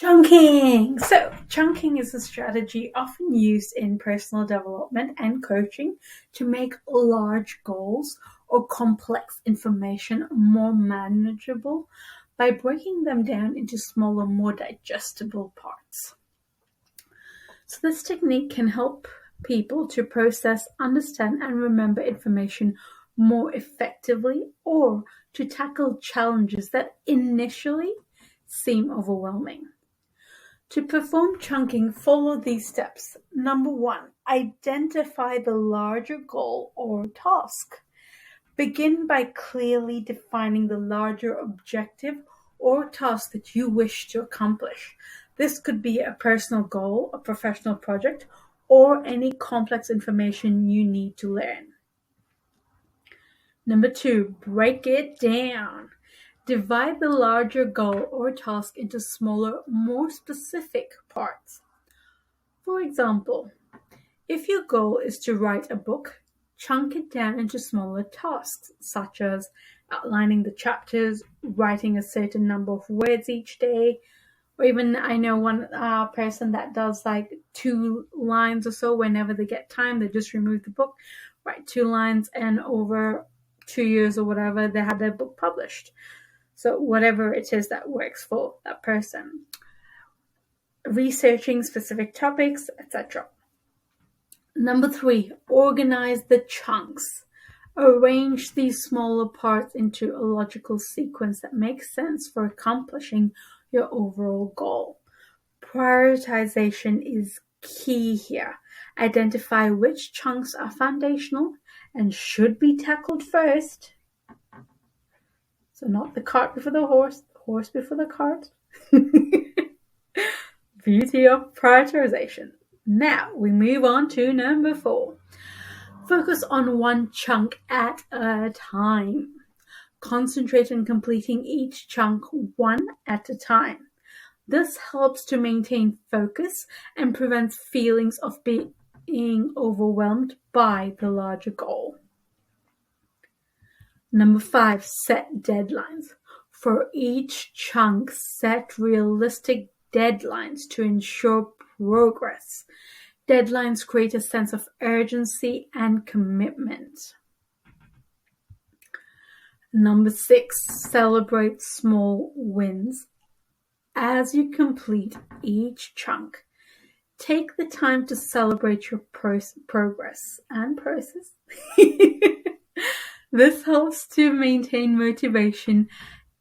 Chunking! So, chunking is a strategy often used in personal development and coaching to make large goals or complex information more manageable by breaking them down into smaller, more digestible parts. So, this technique can help people to process, understand, and remember information more effectively or to tackle challenges that initially seem overwhelming. To perform chunking, follow these steps. Number 1, identify the larger goal or task. Begin by clearly defining the larger objective or task that you wish to accomplish. This could be a personal goal, a professional project, or any complex information you need to learn. Number 2, break it down. Divide the larger goal or task into smaller, more specific parts. For example, if your goal is to write a book, chunk it down into smaller tasks, such as outlining the chapters, writing a certain number of words each day, or even I know one person that does like 2 lines or so whenever they get time. They just remove the book, write 2 lines, and over 2 years or whatever, they had their book published. So whatever it is that works for that person. Researching specific topics, etc. Number 3, organize the chunks. Arrange these smaller parts into a logical sequence that makes sense for accomplishing your overall goal. Prioritization is key here. Identify which chunks are foundational and should be tackled first. So not the cart before the horse before the cart. Beauty of prioritization. Now we move on to number 4. Focus on one chunk at a time. Concentrate on completing each chunk one at a time. This helps to maintain focus and prevents feelings of being overwhelmed by the larger goal. Number 5, set deadlines. For each chunk, set realistic deadlines to ensure progress. Deadlines create a sense of urgency and commitment. Number 6, celebrate small wins. As you complete each chunk, take the time to celebrate your progress and process. This helps to maintain motivation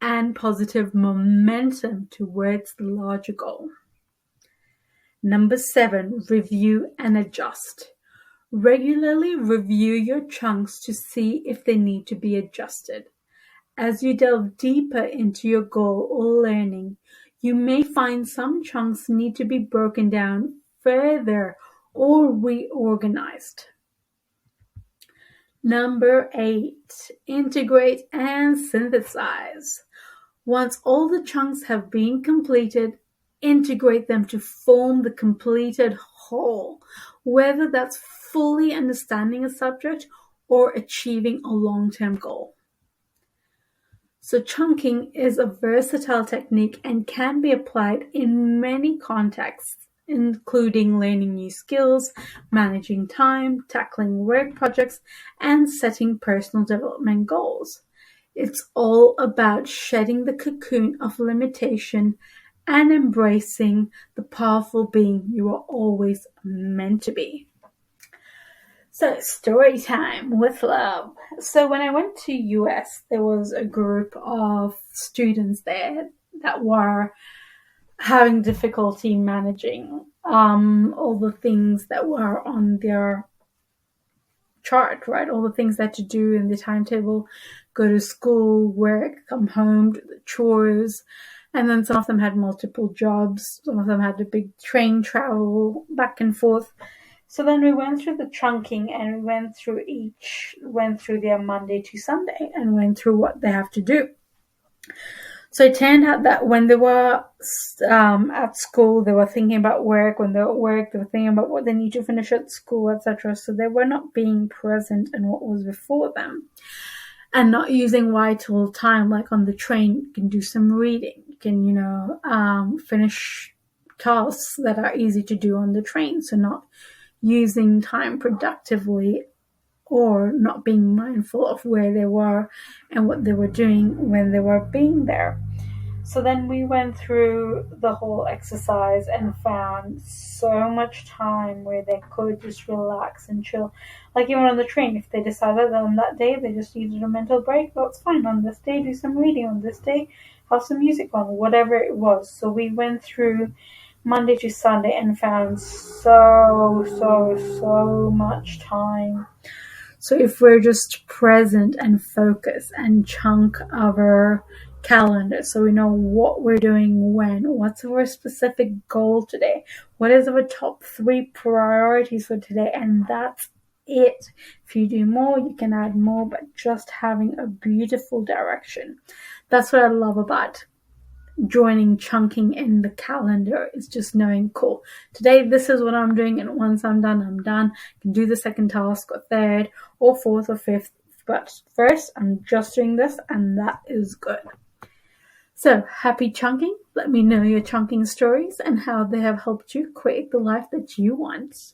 and positive momentum towards the larger goal. Number 7, review and adjust. Regularly review your chunks to see if they need to be adjusted. As you delve deeper into your goal or learning, you may find some chunks need to be broken down further or reorganized. Number 8, integrate and synthesize. Once all the chunks have been completed, integrate them to form the completed whole, whether that's fully understanding a subject or achieving a long-term goal. So chunking is a versatile technique and can be applied in many contexts, including learning new skills, managing time, tackling work projects, and setting personal development goals. It's all about shedding the cocoon of limitation and embracing the powerful being you are always meant to be. So, story time with love. So when I went to US, there was a group of students there that were having difficulty managing all the things that were on their chart, right? All the things they had to do in the timetable, go to school, work, come home, do the chores. And then some of them had multiple jobs. Some of them had a big train travel back and forth. So then we went through the chunking and went through their Monday to Sunday and went through what they have to do. So it turned out that when they were at school, they were thinking about work. When they were at work, they were thinking about what they need to finish at school, etc. So they were not being present in what was before them and not using vital time. Like on the train, you can do some reading, you can, finish tasks that are easy to do on the train. So not using time productively or not being mindful of where they were and what they were doing when they were being there. So then we went through the whole exercise and found so much time where they could just relax and chill. Like even on the train, if they decided that on that day they just needed a mental break, that's fine. On this day, do some reading. On this day, have some music on, whatever it was. So we went through Monday to Sunday and found so much time. So if we're just present and focus and chunk our calendar so we know what we're doing when, what's our specific goal today, what is our top 3 priorities for today, and that's it. If you do more, you can add more, but just having a beautiful direction. That's what I love about joining chunking in the calendar, is just knowing, cool, today this is what I'm doing, and once I'm done. I can do the second task or third or fourth or fifth, but first I'm just doing this, and that is good. So happy chunking. Let me know your chunking stories and how they have helped you create the life that you want.